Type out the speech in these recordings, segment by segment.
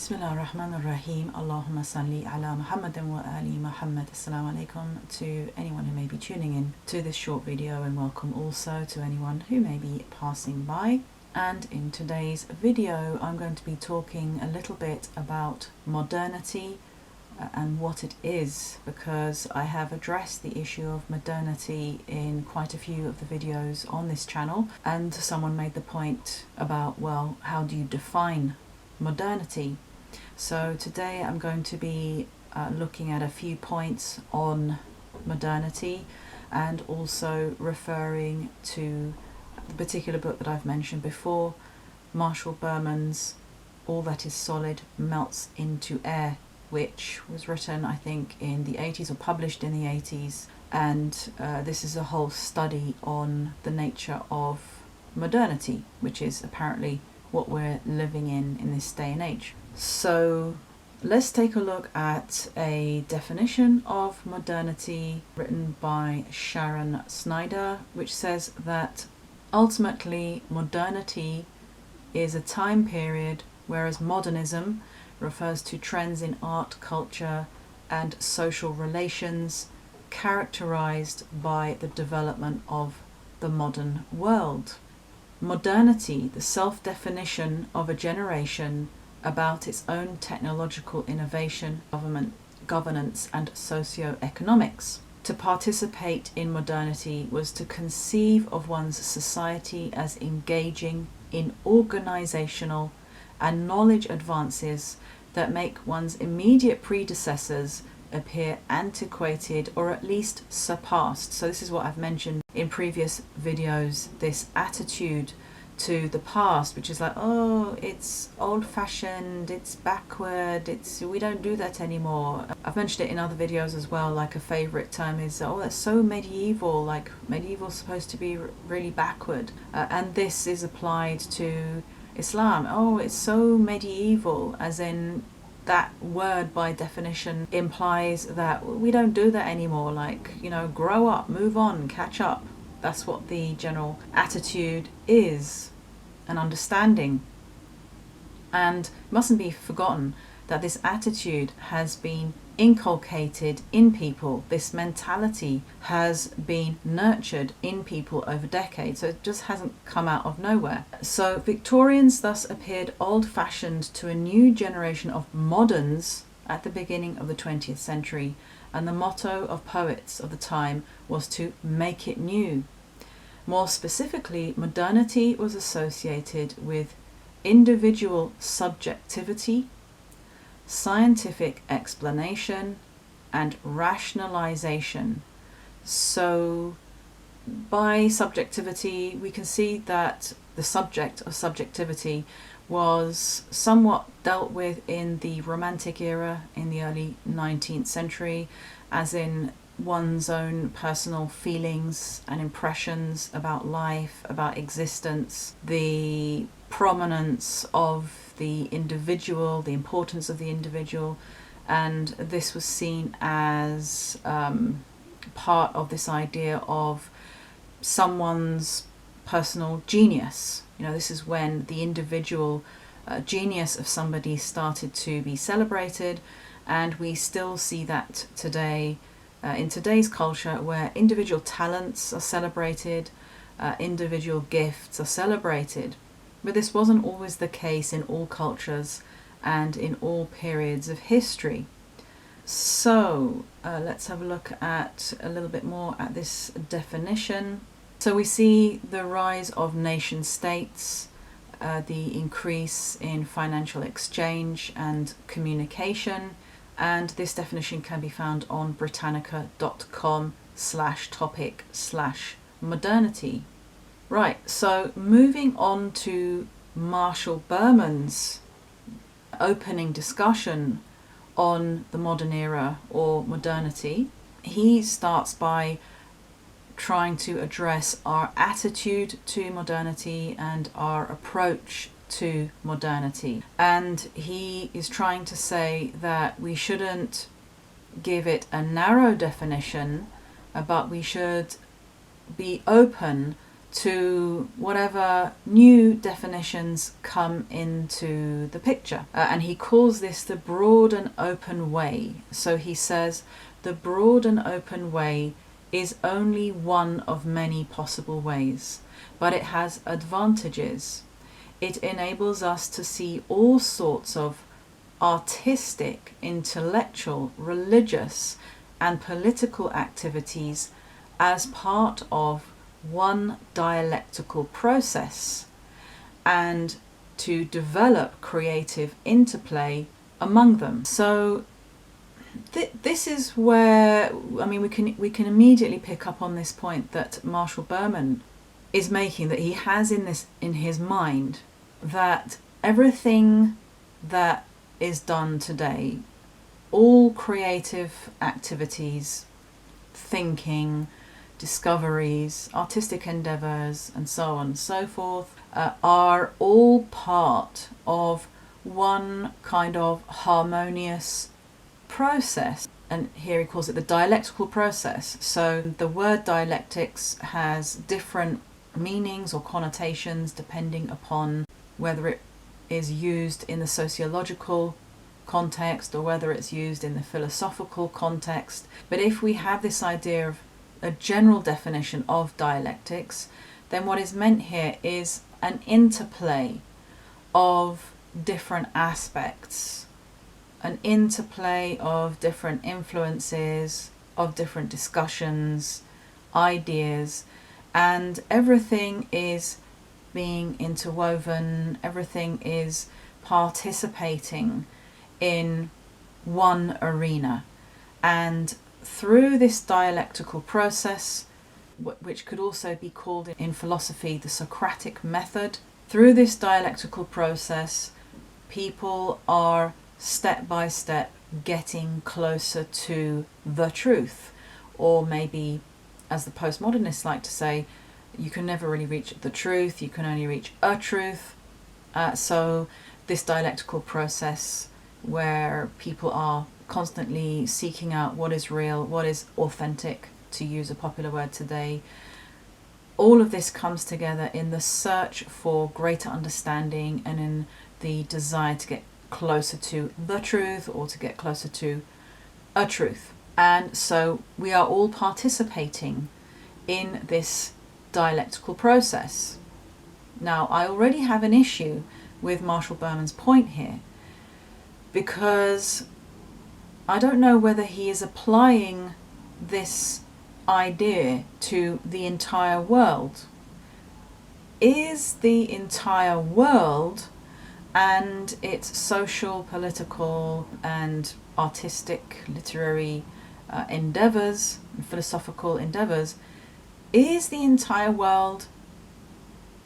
Bismillah ar-Rahman ar-Rahim. Allahumma salli ala Muhammadin wa ali Muhammad. Assalamu alaikum to anyone who may be tuning in to this short video, and welcome also to anyone who may be passing by. And in today's video I'm going to be talking a little bit about modernity and what it is, because I have addressed the issue of modernity in quite a few of the videos on this channel, and someone made the point about, well, how do you define modernity? So today I'm going to be looking at a few points on modernity, and also referring to the particular book that I've mentioned before, Marshall Berman's All That Is Solid Melts Into Air, which was written, I think, in the 80s, or published in the 80s, and this is a whole study on the nature of modernity, which is apparently what we're living in this day and age. So let's take a look at a definition of modernity written by Sharon Snyder, which says that ultimately modernity is a time period, whereas modernism refers to trends in art, culture and social relations characterized by the development of the modern world. Modernity, the self-definition of a generation about its own technological innovation, governance and socio-economics. To participate in modernity was to conceive of one's society as engaging in organizational and knowledge advances that make one's immediate predecessors appear antiquated or at least surpassed. So this is what I've mentioned in previous videos, this attitude to the past, which is like, oh, it's old-fashioned, it's backward, we don't do that anymore. I've mentioned it in other videos as well, like a favorite term is, oh, that's so medieval, like medieval's supposed to be really backward, and this is applied to Islam. Oh, it's so medieval, as in that word by definition implies that we don't do that anymore, like, you know, grow up, move on, catch up. That's what the general attitude is, an understanding. And it mustn't be forgotten that this attitude has been inculcated in people. This mentality has been nurtured in people over decades, so it just hasn't come out of nowhere. So Victorians thus appeared old-fashioned to a new generation of moderns at the beginning of the 20th century, and the motto of poets of the time was to make it new. More specifically, modernity was associated with individual subjectivity, scientific explanation and rationalization. So by subjectivity we can see that the subject of subjectivity was somewhat dealt with in the Romantic era in the early 19th century, as in one's own personal feelings and impressions about life, about existence, the prominence of the individual, the importance of the individual, and this was seen as part of this idea of someone's personal genius. You know, this is when the individual genius of somebody started to be celebrated, and we still see that today in today's culture, where individual talents are celebrated, individual gifts are celebrated. But this wasn't always the case in all cultures and in all periods of history. So let's have a look at a little bit more at this definition. So we see the rise of nation states, the increase in financial exchange and communication, and this definition can be found on britannica.com/topic/modernity. Right, so moving on to Marshall Berman's opening discussion on the modern era or modernity, he starts by trying to address our attitude to modernity and our approach to modernity. And he is trying to say that we shouldn't give it a narrow definition, but we should be open to whatever new definitions come into the picture. And he calls this the broad and open way. So he says, the broad and open way is only one of many possible ways, but it has advantages. It enables us to see all sorts of artistic, intellectual, religious, and political activities as part of one dialectical process, and to develop creative interplay among them. So this is where, I mean, we can immediately pick up on this point that Marshall Berman is making, that he has in his mind, that everything that is done today, all creative activities, thinking, discoveries, artistic endeavours, and so on and so forth, are all part of one kind of harmonious process. And here he calls it the dialectical process. So the word dialectics has different meanings or connotations depending upon whether it is used in the sociological context or whether it's used in the philosophical context. But if we have this idea of a general definition of dialectics, then what is meant here is an interplay of different aspects, an interplay of different influences, of different discussions, ideas, and everything is being interwoven, everything is participating in one arena. And through this dialectical process, which could also be called in philosophy the Socratic method, through this dialectical process, people are step by step getting closer to the truth. Or maybe, as the postmodernists like to say, you can never really reach the truth, you can only reach a truth. So this dialectical process where people are constantly seeking out what is real, what is authentic, to use a popular word today, all of this comes together in the search for greater understanding and in the desire to get closer to the truth or to get closer to a truth. And so we are all participating in this dialectical process. Now, I already have an issue with Marshall Berman's point here, because I don't know whether he is applying this idea to the entire world. Is the entire world and its social, political, and artistic, literary endeavours, philosophical endeavours, is the entire world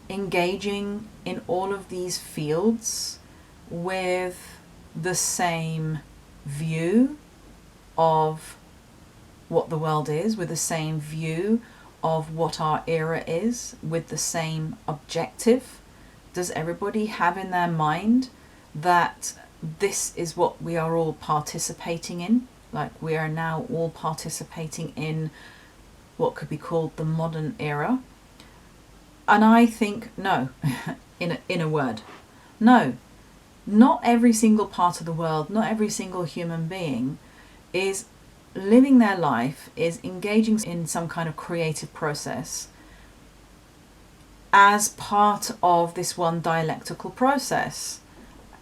engaging in all of these fields with the same view of what the world is, with the same view of what our era is, with the same objective? Does everybody have in their mind that this is what we are all participating in? Like, we are now all participating in what could be called the modern era? And I think no, in a word, no. Not every single part of the world, not every single human being is living their life, is engaging in some kind of creative process as part of this one dialectical process,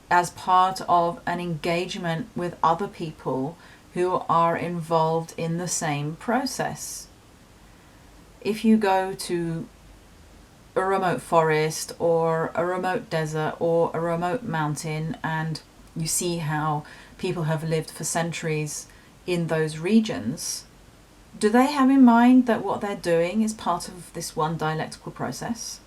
as part of an engagement with other people who are involved in the same process. If you go to a remote forest or a remote desert or a remote mountain and you see how people have lived for centuries in those regions, do they have in mind that what they're doing is part of this one dialectical process?